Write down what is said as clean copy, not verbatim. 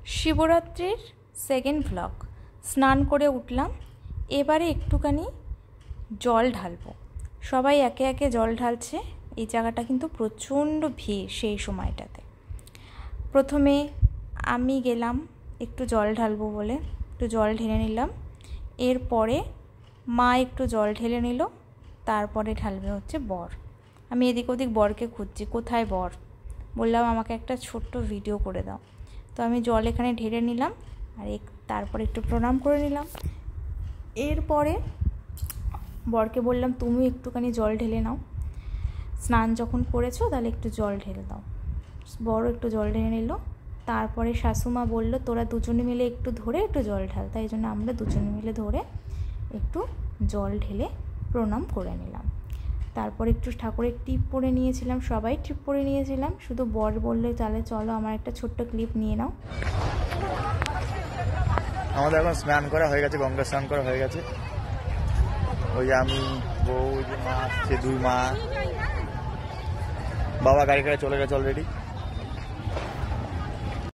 শিবরাত্রির second blog. স্নান করে উঠলাম, এবারে একটুখানি জল ঢালবো। সবাই একে একে জল ঢালছে। এই জায়গাটা কিন্তু প্রচণ্ড ভিড় সেই সময়টাতে। প্রথমে আমি গেলাম একটু জল ঢালবো বলে, একটু জল ঢেলে নিলাম। এরপরে মা একটু জল ঢেলে নিল, তারপরে ঢালবে হচ্ছে বর। আমি এদিক ওদিক বরকে খুঁজছি, কোথায় বর। বললাম আমাকে একটা ছোট্ট ভিডিও করে দাও। তো আমি জল এখানে ঢেলে নিলাম, আর তারপরে একটু প্রণাম করে নিলাম। এরপরে বরকে বললাম তুমি একটুখানি জল ঢেলে নাও, স্নান যখন করেছো তাহলে একটু জল ঢেলে দাও। বড় একটু জল ঢেলে নিল। তারপরে শাশুমা বলল তোরা দুজনে মিলে একটু ধরে একটু জল ঢাল। তাই জন্য আমরা দুজনে মিলে ধরে একটু জল ঢেলে প্রণাম করে নিলাম। তারপর একটু ঠাকুরের টিপ পরে নিয়েছিলাম, সবাই টিপ পরে নিয়েছিলাম। শুধু বর বললে তাহলে চলো আমার একটা ছোট্ট ক্লিপ নিয়ে নাও। আমাদের এখন স্নান করা হয়ে গেছে, গঙ্গা স্নান করা হয়ে গেছে। ওই যে আমি, বউ, যে মা, সে দুই মা, বাবা গাড়ি করে চলে গেছে অলরেডি।